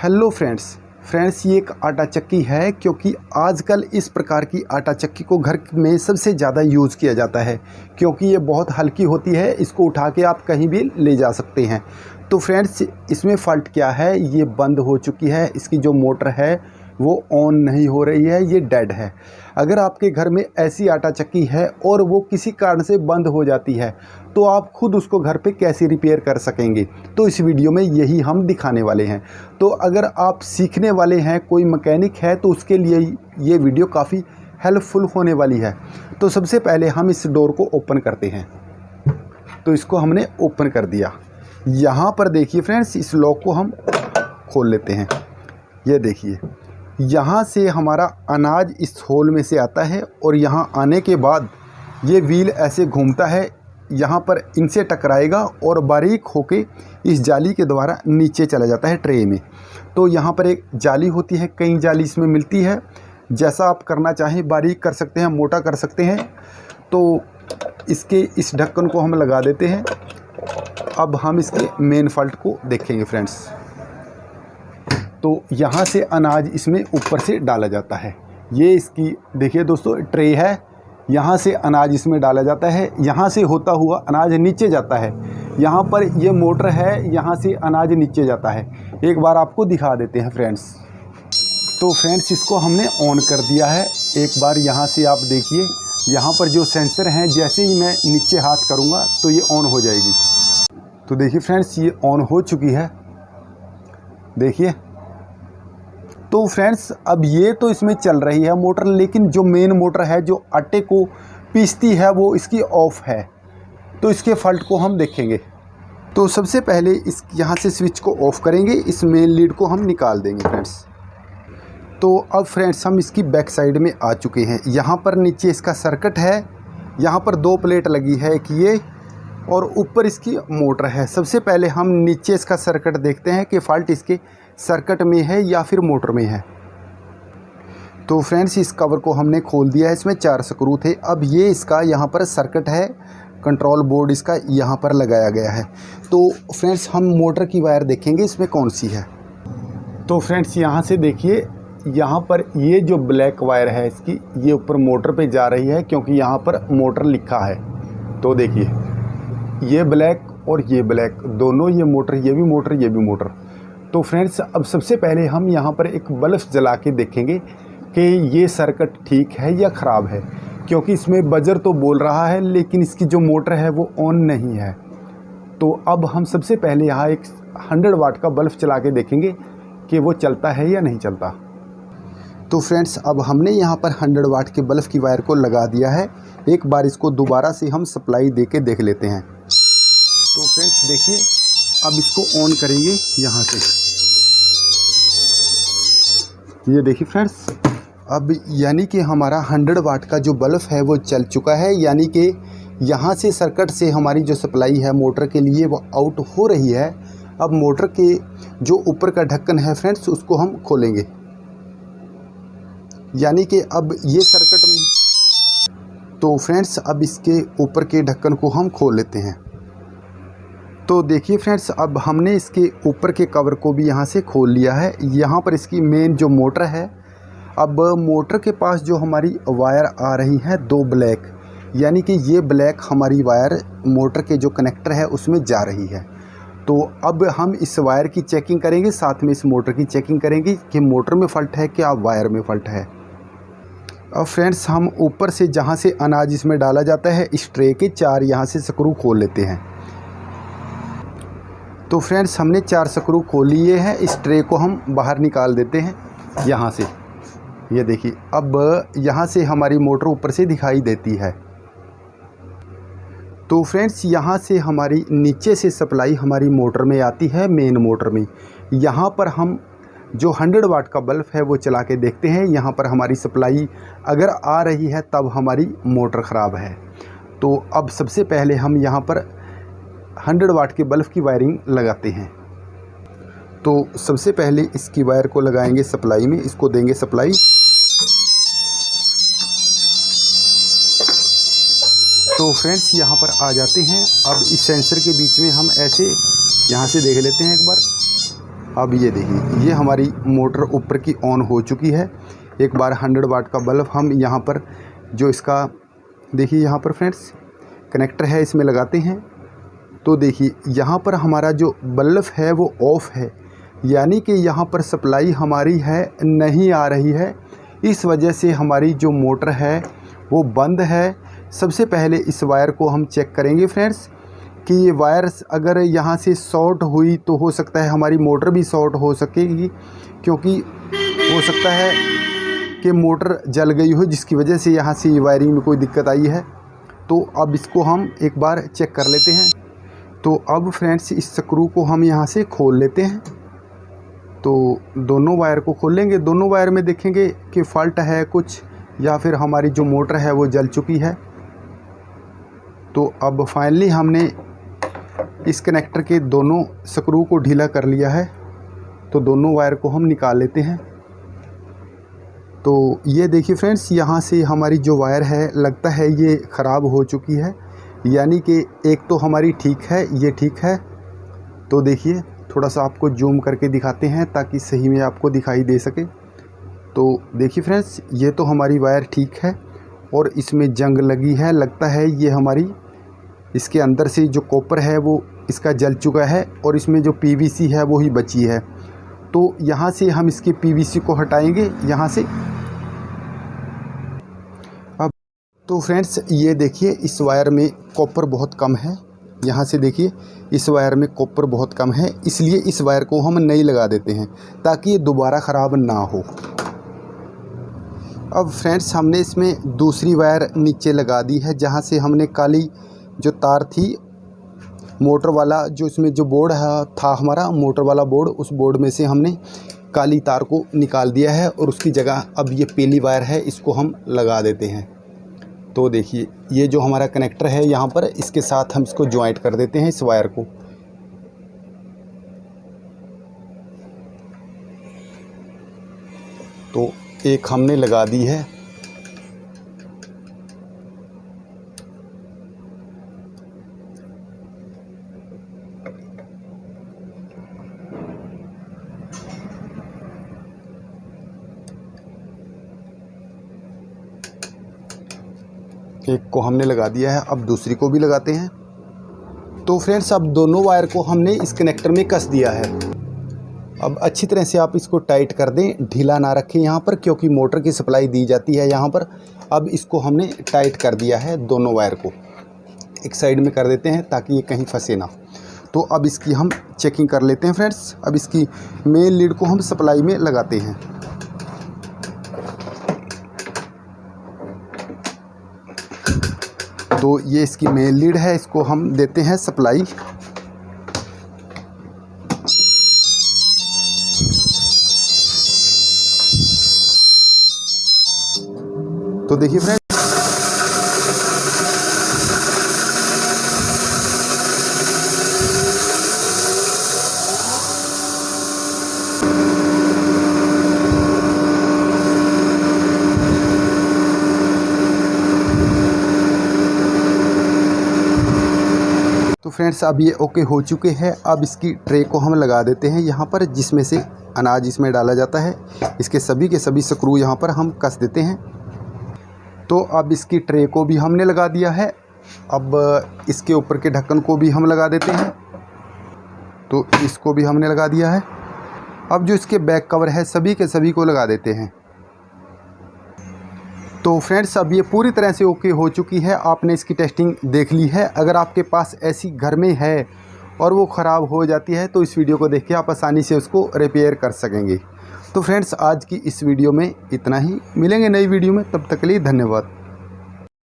Hello friends ये एक आटा चक्की है, क्योंकि आजकल इस प्रकार की आटा चक्की को घर में सबसे ज़्यादा यूज़ किया जाता है, क्योंकि ये बहुत हल्की होती है। इसको उठा के आप कहीं भी ले जा सकते हैं। तो फ्रेंड्स इसमें फ़ॉल्ट क्या है, ये बंद हो चुकी है। इसकी जो मोटर है वो ऑन नहीं हो रही है, ये डेड है। अगर आपके घर में ऐसी आटा चक्की है और वो किसी कारण से बंद हो जाती है, तो आप खुद उसको घर पे कैसे रिपेयर कर सकेंगे, तो इस वीडियो में यही हम दिखाने वाले हैं। तो अगर आप सीखने वाले हैं, कोई मैकेनिक है, तो उसके लिए ये वीडियो काफ़ी हेल्पफुल होने वाली है। तो सबसे पहले हम इस डोर को ओपन करते हैं। तो इसको हमने ओपन कर दिया। यहाँ पर देखिए फ्रेंड्स, इस लॉक को हम खोल लेते हैं। ये देखिए, यहाँ से हमारा अनाज इस होल में से आता है और यहाँ आने के बाद ये व्हील ऐसे घूमता है, यहाँ पर इनसे टकराएगा और बारीक होके इस जाली के द्वारा नीचे चला जाता है ट्रे में। तो यहाँ पर एक जाली होती है, कई जाली इसमें मिलती है। जैसा आप करना चाहें, बारीक कर सकते हैं, मोटा कर सकते हैं। तो इसके इस ढक्कन को हम लगा देते हैं। अब हम इसके मेन फॉल्ट को देखेंगे फ्रेंड्स। तो यहाँ से अनाज इसमें ऊपर से डाला जाता है। ये इसकी देखिए दोस्तों ट्रे है, यहाँ से अनाज इसमें डाला जाता है। यहाँ से होता हुआ अनाज नीचे जाता है। यहाँ पर ये मोटर है, यहाँ से अनाज नीचे जाता है। एक बार आपको दिखा देते हैं फ्रेंड्स। तो फ्रेंड्स इसको हमने ऑन कर दिया है। एक बार यहाँ से आप देखिए, यहाँ पर जो सेंसर हैं, जैसे ही मैं नीचे हाथ करूँगा तो ये ऑन हो जाएगी। तो देखिए फ्रेंड्स, ये ऑन हो चुकी है, देखिए। तो फ्रेंड्स अब ये तो इसमें चल रही है मोटर, लेकिन जो मेन मोटर है जो आटे को पीसती है वो इसकी ऑफ है। तो इसके फॉल्ट को हम देखेंगे। तो सबसे पहले इस यहाँ से स्विच को ऑफ़ करेंगे, इस मेन लीड को हम निकाल देंगे फ्रेंड्स। तो अब फ्रेंड्स हम इसकी बैक साइड में आ चुके हैं। यहाँ पर नीचे इसका सर्किट है, यहाँ पर दो प्लेट लगी है, एक ये और ऊपर इसकी मोटर है। सबसे पहले हम नीचे इसका सर्किट देखते हैं कि फ़ॉल्ट इसके सर्किट में है या फिर मोटर में है। तो फ्रेंड्स इस कवर को हमने खोल दिया है, इसमें 4 स्क्रू थे। अब ये इसका यहाँ पर सर्किट है, कंट्रोल बोर्ड इसका यहाँ पर लगाया गया है। तो फ्रेंड्स हम मोटर की वायर देखेंगे इसमें कौन सी है। तो फ्रेंड्स यहाँ से देखिए, यहाँ पर ये जो ब्लैक वायर है इसकी, ये ऊपर मोटर पे जा रही है, क्योंकि यहाँ पर मोटर लिखा है। तो देखिए ये ब्लैक और ये ब्लैक, दोनों ये मोटर, ये भी मोटर, ये भी मोटर। तो फ्रेंड्स अब सबसे पहले हम यहाँ पर एक बल्ब जला के देखेंगे कि ये सर्किट ठीक है या ख़राब है, क्योंकि इसमें बजर तो बोल रहा है लेकिन इसकी जो मोटर है वो ऑन नहीं है। तो अब हम सबसे पहले यहाँ एक 100 वाट का बल्ब चला के देखेंगे कि वो चलता है या नहीं चलता। तो फ्रेंड्स अब हमने यहाँ पर 100 वाट के बल्ब की वायर को लगा दिया है। एक बार इसको दोबारा से हम सप्लाई दे के देख लेते हैं। तो फ्रेंड्स देखिए, अब इसको ऑन करेंगे यहाँ से। ये देखिए फ्रेंड्स, अब यानी कि हमारा 100 वाट का जो बल्ब है वो चल चुका है, यानी कि यहाँ से सर्किट से हमारी जो सप्लाई है मोटर के लिए वो आउट हो रही है। अब मोटर के जो ऊपर का ढक्कन है फ्रेंड्स, उसको हम खोलेंगे, यानी कि अब ये सर्किट में। तो फ्रेंड्स अब इसके ऊपर के ढक्कन को हम खोल लेते हैं। तो देखिए फ्रेंड्स, अब हमने इसके ऊपर के कवर को भी यहाँ से खोल लिया है। यहाँ पर इसकी मेन जो मोटर है, अब मोटर के पास जो हमारी वायर आ रही हैं 2 ब्लैक, यानी कि ये ब्लैक हमारी वायर मोटर के जो कनेक्टर है उसमें जा रही है। तो अब हम इस वायर की चेकिंग करेंगे, साथ में इस मोटर की चेकिंग करेंगे कि मोटर में फ़ॉल्ट है क्या वायर में फ़ॉल्ट है। अब फ्रेंड्स हम ऊपर से जहाँ से अनाज इसमें डाला जाता है, इस ट्रे के 4 यहाँ से स्क्रू खोल लेते हैं। तो फ्रेंड्स हमने 4 स्क्रू खोल लिए हैं। इस ट्रे को हम बाहर निकाल देते हैं यहाँ से। ये देखिए, अब यहाँ से हमारी मोटर ऊपर से दिखाई देती है। तो फ्रेंड्स यहाँ से हमारी नीचे से सप्लाई हमारी मोटर में आती है, मेन मोटर में। यहाँ पर हम जो 100 वाट का बल्ब है वो चला के देखते हैं। यहाँ पर हमारी सप्लाई अगर आ रही है तब हमारी मोटर ख़राब है। तो अब सबसे पहले हम यहाँ पर 100 वाट के बल्ब की वायरिंग लगाते हैं। तो सबसे पहले इसकी वायर को लगाएंगे सप्लाई में, इसको देंगे सप्लाई। तो फ्रेंड्स यहाँ पर आ जाते हैं। अब इस सेंसर के बीच में हम ऐसे यहाँ से देख लेते हैं एक बार। अब ये देखिए, ये हमारी मोटर ऊपर की ऑन हो चुकी है। एक बार 100 वाट का बल्ब हम यहाँ पर जो इसका देखिए यहाँ पर फ्रेंड्स कनेक्टर है इसमें लगाते हैं। तो देखिए यहाँ पर हमारा जो बल्ब है वो ऑफ़ है, यानी कि यहाँ पर सप्लाई हमारी है नहीं आ रही है। इस वजह से हमारी जो मोटर है वो बंद है। सबसे पहले इस वायर को हम चेक करेंगे फ्रेंड्स कि ये वायर्स अगर यहाँ से शॉर्ट हुई तो हो सकता है हमारी मोटर भी शॉर्ट हो सकेगी, क्योंकि हो सकता है कि मोटर जल गई हो जिसकी वजह से यहाँ से वायरिंग में कोई दिक्कत आई है। तो अब इसको हम एक बार चेक कर लेते हैं। तो अब फ्रेंड्स इस स्क्रू को हम यहाँ से खोल लेते हैं। तो दोनों वायर को खोल लेंगे, दोनों वायर में देखेंगे कि फ़ॉल्ट है कुछ या फिर हमारी जो मोटर है वो जल चुकी है। तो अब फाइनली हमने इस कनेक्टर के दोनों स्क्रू को ढीला कर लिया है। तो दोनों वायर को हम निकाल लेते हैं। तो ये देखिए फ्रेंड्स, यहाँ से हमारी जो वायर है लगता है ये ख़राब हो चुकी है, यानी कि एक तो हमारी ठीक है, ये ठीक है। तो देखिए थोड़ा सा आपको जूम करके दिखाते हैं ताकि सही में आपको दिखाई दे सके। तो देखिए फ्रेंड्स, ये तो हमारी वायर ठीक है और इसमें जंग लगी है, लगता है ये हमारी इसके अंदर से जो कॉपर है वो इसका जल चुका है और इसमें जो पीवीसी है वो ही बची है। तो यहाँ से हम इसके पीवीसी को हटाएंगे यहाँ से। अब तो फ्रेंड्स ये देखिए, इस वायर में कॉपर बहुत कम है। यहाँ से देखिए इस वायर में कॉपर बहुत कम है, इसलिए इस वायर को हम नहीं लगा देते हैं ताकि ये दोबारा ख़राब ना हो। अब फ्रेंड्स हमने इसमें दूसरी वायर नीचे लगा दी है, जहाँ से हमने काली जो तार थी मोटर वाला, जो इसमें जो बोर्ड था हमारा मोटर वाला बोर्ड, उस बोर्ड में से हमने काली तार को निकाल दिया है और उसकी जगह अब ये पीली वायर है, इसको हम लगा देते हैं। तो देखिए ये जो हमारा कनेक्टर है यहाँ पर, इसके साथ हम इसको ज्वाइंट कर देते हैं इस वायर को। तो एक हमने लगा दी है। एक को हमने लगा दिया है, अब दूसरी को भी लगाते हैं। तो फ्रेंड्स अब दोनों वायर को हमने इस कनेक्टर में कस दिया है। अब अच्छी तरह से आप इसको टाइट कर दें, ढीला ना रखें यहाँ पर, क्योंकि मोटर की सप्लाई दी जाती है यहाँ पर। अब इसको हमने टाइट कर दिया है, दोनों वायर को एक साइड में कर देते हैं ताकि ये कहीं फंसे ना। तो अब इसकी हम चेकिंग कर लेते हैं फ्रेंड्स। अब इसकी मेन लीड को हम सप्लाई में लगाते हैं। तो ये इसकी मेन लीड है, इसको हम देते हैं सप्लाई। तो देखिए फ्रेंड्स, तो फ्रेंड्स अब ये ओके हो चुके हैं। अब इसकी ट्रे को हम लगा देते हैं यहाँ पर, जिसमें से अनाज इसमें डाला जाता है। इसके सभी के सभी स्क्रू यहाँ पर हम कस देते हैं। तो अब इसकी ट्रे को भी हमने लगा दिया है। अब इसके ऊपर के ढक्कन को भी हम लगा देते हैं। तो इसको भी हमने लगा दिया है। अब जो इसके बैक कवर है सभी के सभी को लगा देते हैं। तो फ्रेंड्स अब ये पूरी तरह से ओके हो चुकी है। आपने इसकी टेस्टिंग देख ली है। अगर आपके पास ऐसी घर में है और वो ख़राब हो जाती है तो इस वीडियो को देख के आप आसानी से उसको रिपेयर कर सकेंगे। तो फ्रेंड्स आज की इस वीडियो में इतना ही। मिलेंगे नई वीडियो में, तब तक के लिए धन्यवाद।